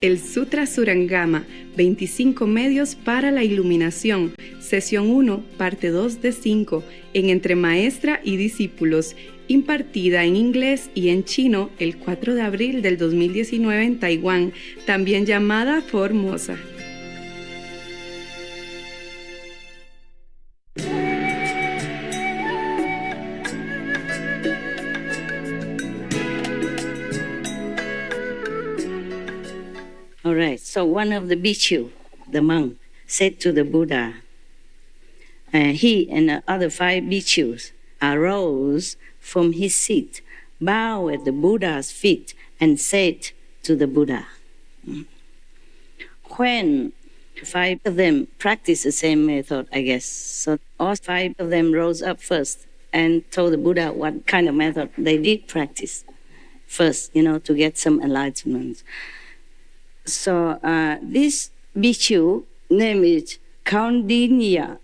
El Sutra Surangama, 25 medios para la iluminación, sesión 1, parte 2 de 5, en Entre Maestra y Discípulos, impartida en inglés y en chino el 4 de abril del 2019 en Taiwán, también llamada Formosa. All right, so one of the bhikkhu, the monk, said to the Buddha, he and the other 5 bhikkhus arose from his seat, bowed at the Buddha's feet, and said to the Buddha. When 5 of them practiced the same method, I guess, so all 5 of them rose up first and told the Buddha what kind of method they did practice first, to get some enlightenment. So this bhikkhu name is Kaundinya.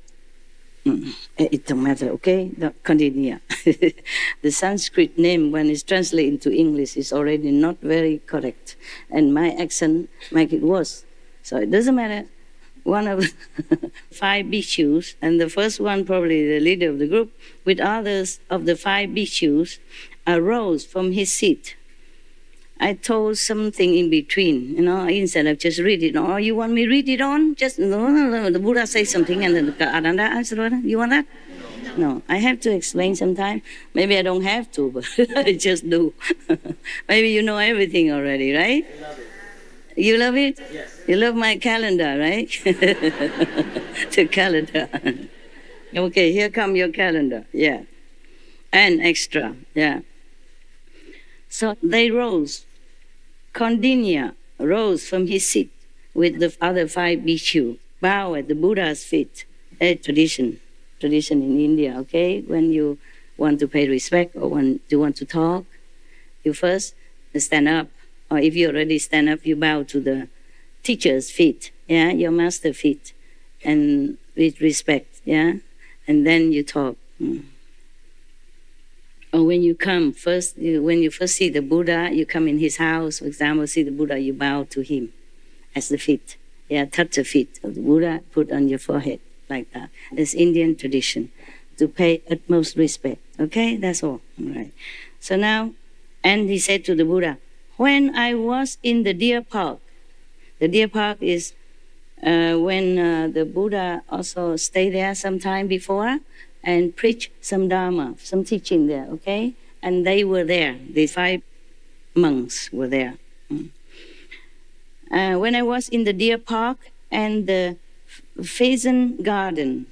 It don't matter, okay? Kaundinya. The Sanskrit name, when it's translated into English, is already not very correct. And my accent make it worse. So it doesn't matter. One of 5 bhikshus, and the first one, probably the leader of the group, with others of the 5 bhikshus, arose from his seat. I told something in between, instead of just read it. Oh, you want me to read it on? Just, no, the Buddha says something and then the Ananda answered, you want that? No, I have to explain sometime. Maybe I don't have to, but I just do. Maybe you know everything already, right? I love it. You love it? Yes. You love my calendar, right? The calendar. Okay, here come your calendar, yeah. And extra, yeah. So they rose. Kaundinya rose from his seat with the other 5 bhikkhu, bow at the Buddha's feet. A tradition in India, okay? When you want to pay respect or when you want to talk, you first stand up. Or if you already stand up, you bow to the teacher's feet, yeah, your master feet, and with respect, yeah? And then you talk. Or when you come first, when you first see the Buddha, you come in his house, for example, see the Buddha, you bow to him as the feet. Yeah, touch the feet of the Buddha, put on your forehead, like that. It's Indian tradition, to pay utmost respect. Okay, that's all right. So now, and he said to the Buddha, when I was in the deer park is when the Buddha also stayed there some time before, and preach some Dharma, some teaching there, okay? And they were there, the 5 monks were there. When I was in the deer park and the pheasant garden,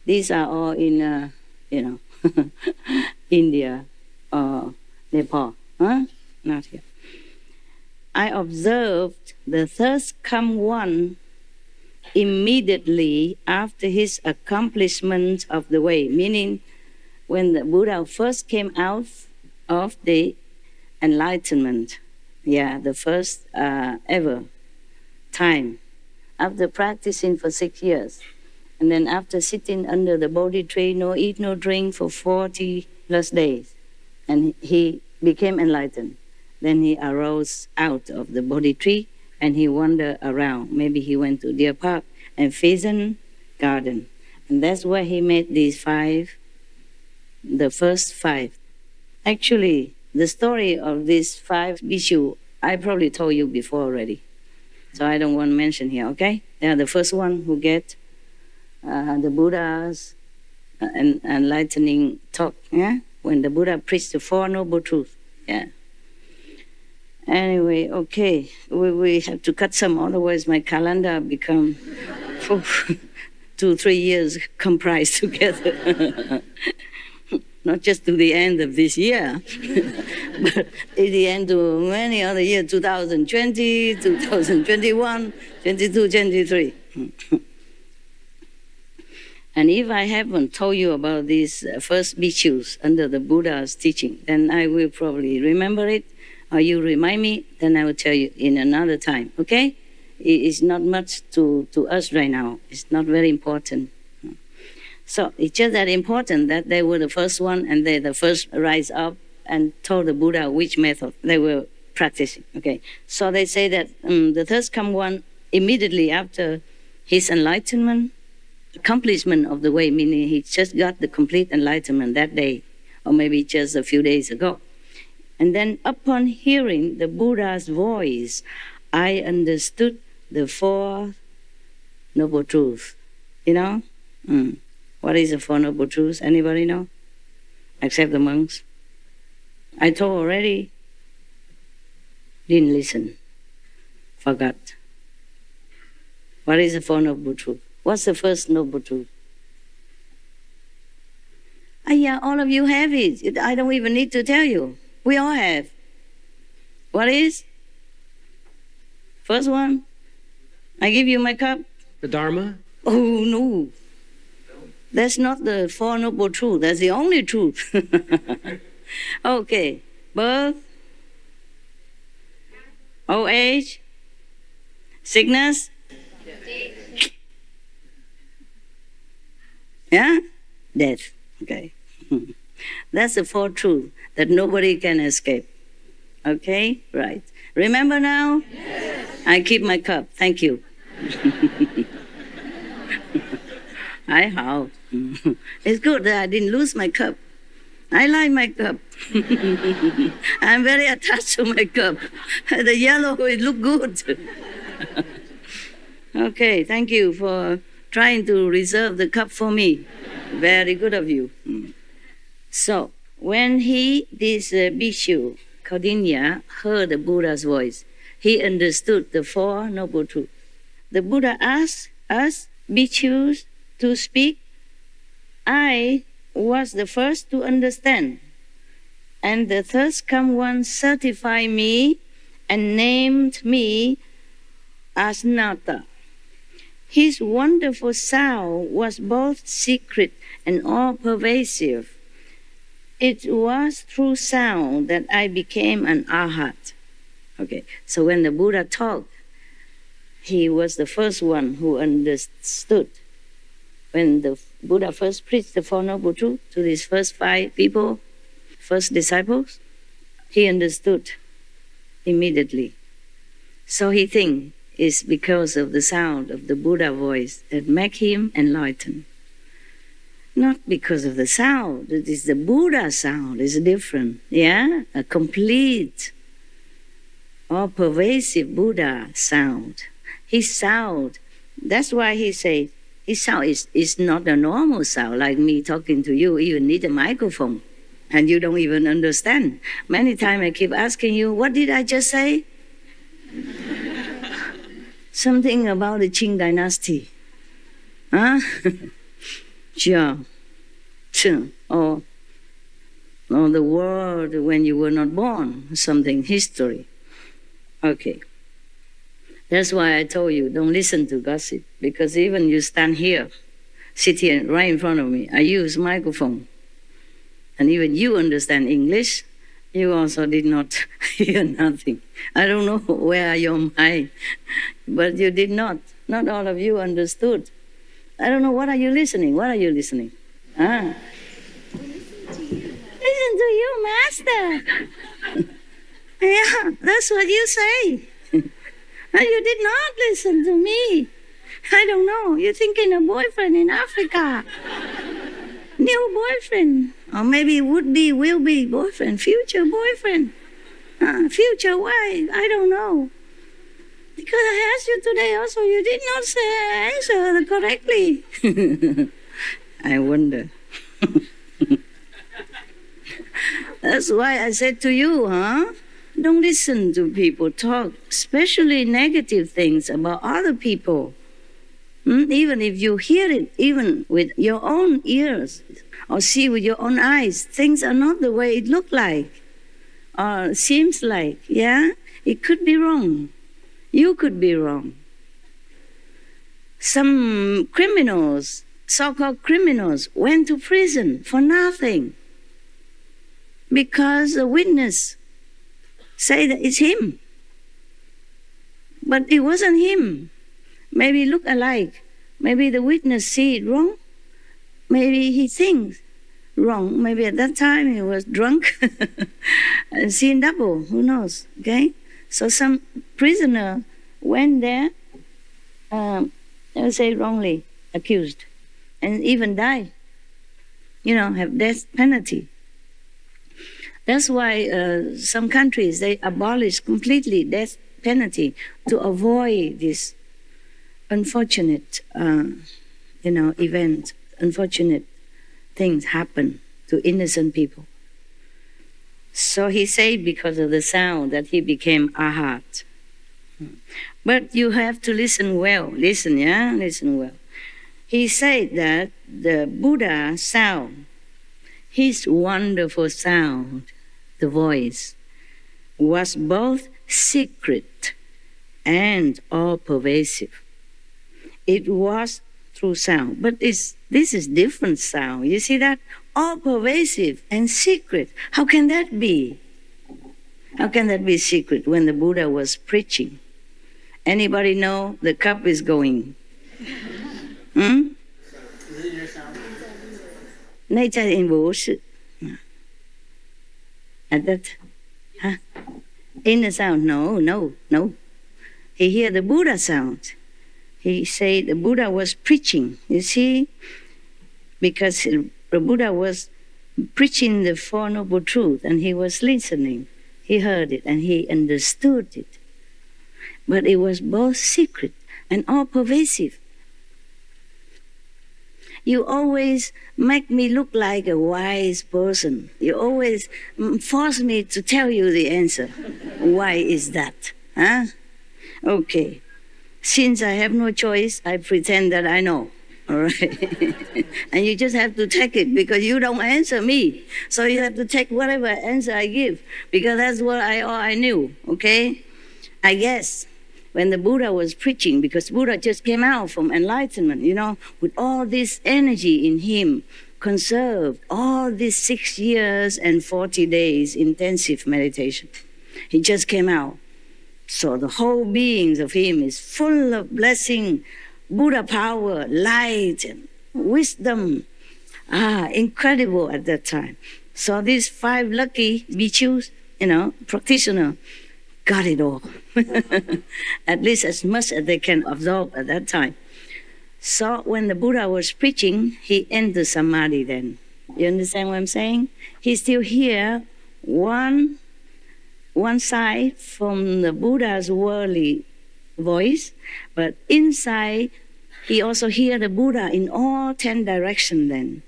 these are all in, India or Nepal, huh? Not here. I observed the thirst come one immediately after his accomplishment of the way, meaning when the Buddha first came out of the Enlightenment, the first ever time, after practicing for 6 years, and then after sitting under the Bodhi tree, no eat, no drink for 40 plus days, and he became enlightened. Then he arose out of the Bodhi tree and he wandered around. Maybe he went to Deer Park and Pheasant Garden. And that's where he met these 5, the first 5. Actually, the story of these 5 bhikkhu, I probably told you before already. So I don't want to mention here, okay? They are the first one who get the Buddha's enlightening talk, yeah? When the Buddha preached the 4 Noble Truths, yeah. Anyway, okay, we have to cut some, otherwise my calendar become 2-3 years comprised together. Not just to the end of this year, but at the end of many other years, 2020, 2021, 22, 23. And if I haven't told you about these first bhikshus under the Buddha's teaching, then I will probably remember it, or you remind me, then I will tell you in another time, okay? It's not much to us right now. It's not very important. So it's just that important that they were the first one and they the first rise up and told the Buddha which method they were practicing. Okay, so they say that the thirst come one immediately after his enlightenment, accomplishment of the way, meaning he just got the complete enlightenment that day, or maybe just a few days ago. And then upon hearing the Buddha's voice, I understood the Four Noble Truths. You know? What is the Four Noble Truths? Anybody know? Except the monks. I told already. Didn't listen. Forgot. What is the Four Noble Truths? What's the first Noble Truth? Yeah, all of you have it. I don't even need to tell you. We all have. What is? First one? I give you my cup. The Dharma? Oh, no. That's not the Four Noble Truths. That's the only truth. Okay. Birth, old age, sickness. Yeah? Death. Okay. That's the four truths that nobody can escape. Okay? Right. Remember now? Yes. I keep my cup. Thank you. I hope. It's good that I didn't lose my cup. I like my cup. I'm very attached to my cup. The yellow, it look good. Okay, thank you for trying to reserve the cup for me. Very good of you. So, when this bhikshu, Kaudinya, heard the Buddha's voice, he understood the Four Noble Truths. The Buddha asked us, bhikshus, to speak. I was the first to understand. And the thirst come one certified me and named me as Nata. His wonderful sound was both secret and all-pervasive. It was through sound that I became an arhat. Okay, so when the Buddha talked, he was the first one who understood. When the Buddha first preached the Four Noble Truths to these first 5 people, first disciples, he understood immediately. So he thinks it's because of the sound of the Buddha voice that make him enlightened. Not because of the sound. It is the Buddha sound. It's different. Yeah? A complete, all-pervasive Buddha sound. His sound, that's why he said, his sound is not a normal sound like me talking to you. You need a microphone. And you don't even understand. Many times I keep asking you, what did I just say? Something about the Qing dynasty. Huh? Yeah. Or the world when you were not born. Something, history. Okay. That's why I told you, don't listen to gossip. Because even you stand here, sit here right in front of me, I use microphone. And even you understand English, you also did not hear nothing. I don't know where your mind, but you did not. Not all of you understood. I don't know, what are you listening? What are you listening? Ah. Listen to you, Master. Yeah, that's what you say. And you did not listen to me. I don't know. You're thinking of boyfriend in Africa. New boyfriend. Or maybe would-be, will-be boyfriend. Future boyfriend. Future wife. I don't know. Because I asked you today also, you did not answer correctly. I wonder. That's why I said to you, don't listen to people talk, especially negative things about other people. Even if you hear it, even with your own ears, or see with your own eyes, things are not the way it looks like, or seems like, yeah? It could be wrong. You could be wrong. Some criminals, so-called criminals, went to prison for nothing because a witness say that it's him. But it wasn't him. Maybe look alike. Maybe the witness see it wrong. Maybe he thinks wrong. Maybe at that time he was drunk, seeing double, who knows, okay? So some prisoner went there, I would say wrongly accused, and even died, have death penalty. That's why some countries, they abolish completely death penalty to avoid this unfortunate, event, unfortunate things happen to innocent people. So he said because of the sound that he became arhat. But you have to listen well. Listen well. He said that the Buddha sound, his wonderful sound, the voice, was both secret and all-pervasive. It was through sound, but this is different sound. You see that? All-pervasive and secret. How can that be? How can that be secret when the Buddha was preaching? Anybody know the cup is going? Hmm? At that, in the sound, no. He hear the Buddha sound. He said the Buddha was preaching, you see, because the Buddha was preaching the Four Noble Truths and he was listening. He heard it and he understood it. But it was both secret and all-pervasive. You always make me look like a wise person. You always force me to tell you the answer. Why is that? Huh? Okay. Since I have no choice, I pretend that I know. All right? And you just have to take it because you don't answer me. So you have to take whatever answer I give because that's what I knew. Okay? I guess when the Buddha was preaching, because Buddha just came out from enlightenment, with all this energy in him, conserved all these 6 years and 40 days intensive meditation. He just came out. So the whole beings of him is full of blessing, Buddha power, light, and wisdom. Incredible at that time. So these 5 lucky bhikkhus, practitioners, got it all. At least as much as they can absorb at that time. So when the Buddha was preaching, he entered samadhi then. You understand what I'm saying? He still hear one side from the Buddha's worldly voice, but inside he also hear the Buddha in all 10 directions then.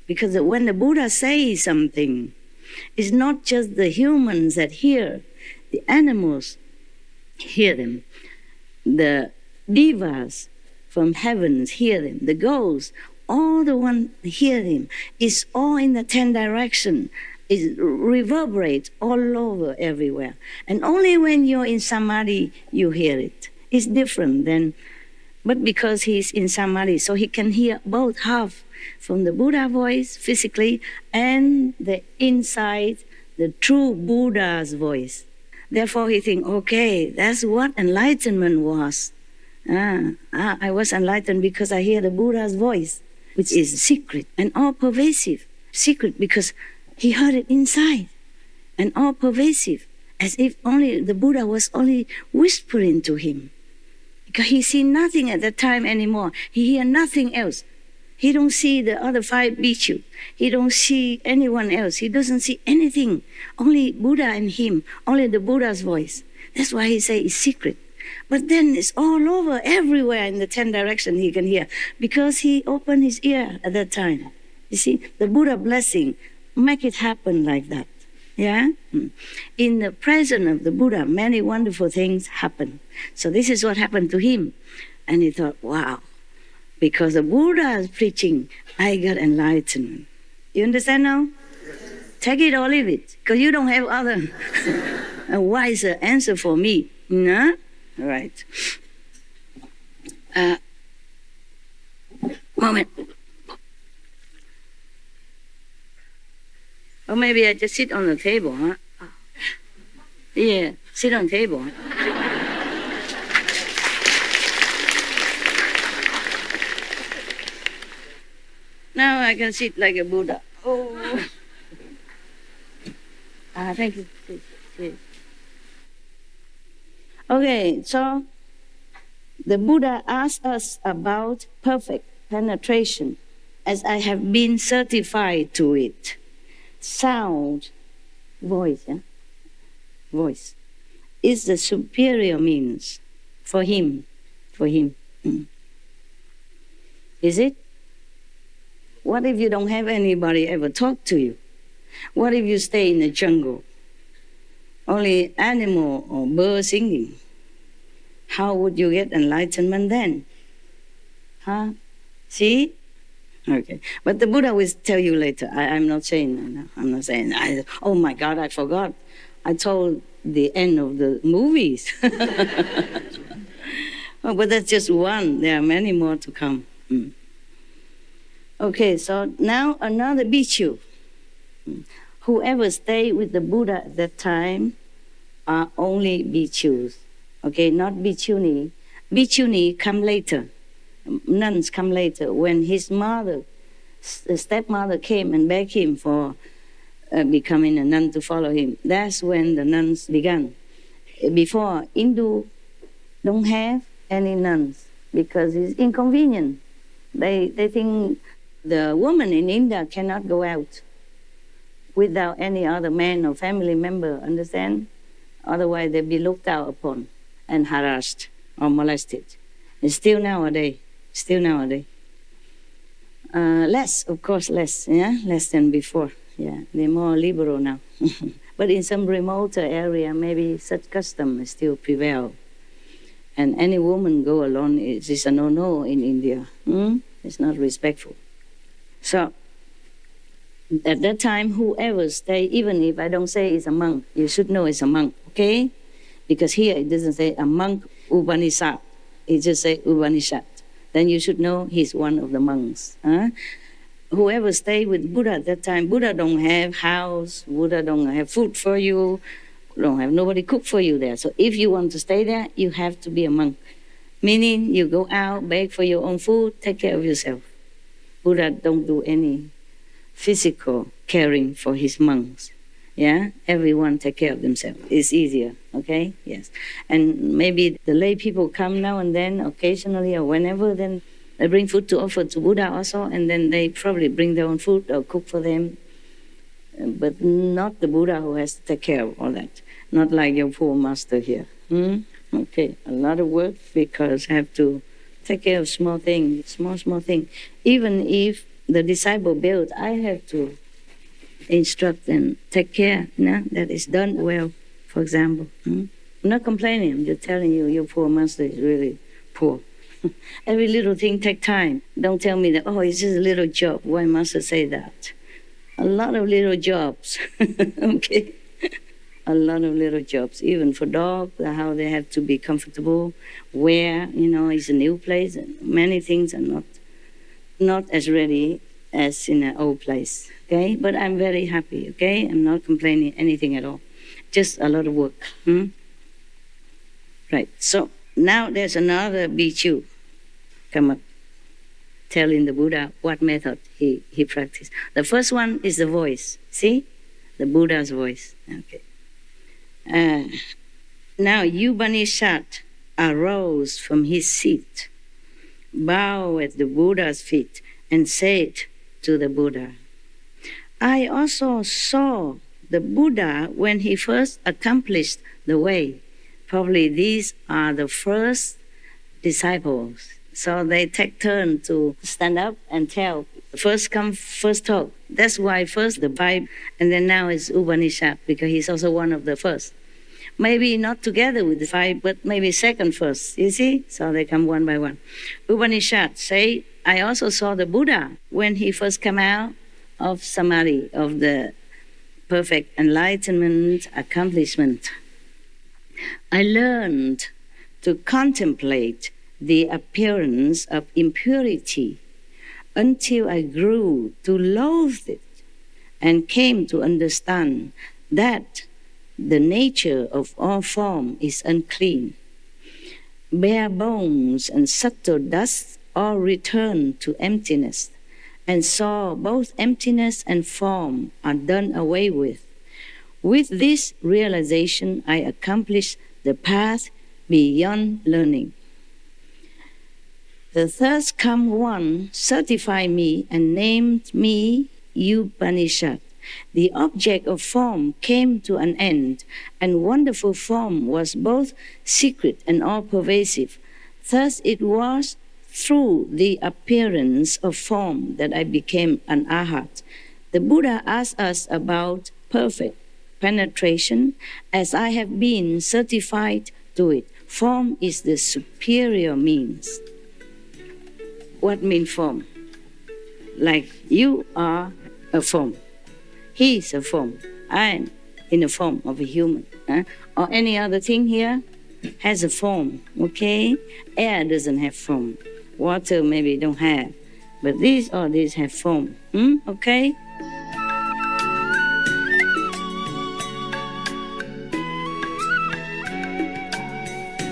Because when the Buddha says something, it's not just the humans that hear, the animals hear them. The devas from heavens hear them. The ghosts, all the ones hear him. It's all in the 10 directions. It reverberates all over everywhere. And only when you're in samadhi, you hear it. It's different then. But because he's in samadhi, so he can hear both half from the Buddha voice physically and the inside, the true Buddha's voice. Therefore he think, okay, that's what enlightenment was. I was enlightened because I hear the Buddha's voice, which is secret and all-pervasive. Secret because he heard it inside and all-pervasive, as if only the Buddha was only whispering to him. Because he see nothing at that time anymore. He hear nothing else. He don't see the other 5 bhikkhus. He don't see anyone else. He doesn't see anything. Only Buddha and him. Only the Buddha's voice. That's why he say it's secret. But then it's all over, everywhere in the 10 directions he can hear. Because he opened his ear at that time. You see, the Buddha blessing make it happen like that. Yeah? In the presence of the Buddha, many wonderful things happen. So this is what happened to him. And he thought, wow. Because the Buddha is preaching, I got enlightenment. You understand now? Yes. Take it or leave it, because you don't have other a wiser answer for me. No? All right. Moment. Or maybe I just sit on the table, huh? Yeah, sit on the table. Now I can sit like a Buddha. Oh. Thank you. Please. Okay, so the Buddha asked us about perfect penetration, as I have been certified to it. Sound, voice, voice, is the superior means for him. Is it? What if you don't have anybody ever talk to you? What if you stay in the jungle? Only animal or bird singing. How would you get enlightenment then? Huh? See? Okay. But the Buddha will tell you later. I'm not saying, oh my God, I forgot. I told the end of the movies. Oh, but that's just one. There are many more to come. Okay, so now another bhikkhu. Whoever stayed with the Buddha at that time are only bhikkhus. Okay, not bhikkhuni. Bhikkhuni come later. Nuns come later. When his mother, the stepmother, came and begged him for becoming a nun to follow him, that's when the nuns began. Before, Hindu don't have any nuns because it's inconvenient. They think the woman in India cannot go out without any other man or family member, understand? Otherwise they'll be looked out upon and harassed or molested. And still nowadays. Less, of course, less than before. Yeah, they're more liberal now. But in some remoter area, maybe such custom still prevail. And any woman go alone is a no-no in India. It's not respectful. So, at that time, whoever stay, even if I don't say it's a monk, you should know it's a monk, okay? Because here it doesn't say a monk Upanishad. It just say Upanishad. Then you should know he's one of the monks. Whoever stayed with Buddha at that time, Buddha don't have house, Buddha don't have food for you, don't have nobody cook for you there. So if you want to stay there, you have to be a monk. Meaning you go out, beg for your own food, take care of yourself. Buddha don't do any physical caring for his monks. Yeah, everyone take care of themselves. It's easier, okay? Yes. And maybe the lay people come now and then, occasionally or whenever, then they bring food to offer to Buddha also, and then they probably bring their own food or cook for them. But not the Buddha who has to take care of all that. Not like your poor master here. Okay, a lot of work because have to take care of small things, small things. Even if the disciple builds, I have to instruct and take care, that is done well, for example. I'm not complaining, I'm just telling you, your poor master is really poor. Every little thing takes time. Don't tell me that, oh, it's just a little job. Why master say that? A lot of little jobs, okay? A lot of little jobs, even for dogs, how they have to be comfortable, where, it's a new place, and many things are not as ready as in an old place, okay? But I'm very happy, okay? I'm not complaining anything at all. Just a lot of work. Right, so now there's another bhikkhu come up telling the Buddha what method he practiced. The first one is the voice, see? The Buddha's voice, okay. Now Upanishad arose from his seat, bowed at the Buddha's feet, and said to the Buddha, I also saw the Buddha when he first accomplished the way. Probably these are the first disciples. So they take turn to stand up and tell. First come, first talk. That's why first the Bible, and then now it's Upanishad, because he's also one of the first. Maybe not together with the five, but maybe second first, you see? So they come one by one. Upanishad say, I also saw the Buddha when he first came out of Samadhi, of the perfect enlightenment accomplishment. I learned to contemplate the appearance of impurity until I grew to loathe it and came to understand that the nature of all form is unclean. Bare bones and subtle dust all return to emptiness, and saw both emptiness and form are done away with. With this realization, I accomplished the path beyond learning. The third come one certified me and named me Upanishad. The object of form came to an end, and wonderful form was both secret and all-pervasive. Thus it was through the appearance of form that I became an arhat. The Buddha asked us about perfect penetration, as I have been certified to it. Form is the superior means. What means form? Like you are a form. He is a form. I am in the form of a human. Or any other thing here has a form, okay? Air doesn't have form. Water maybe don't have. But these have form, okay?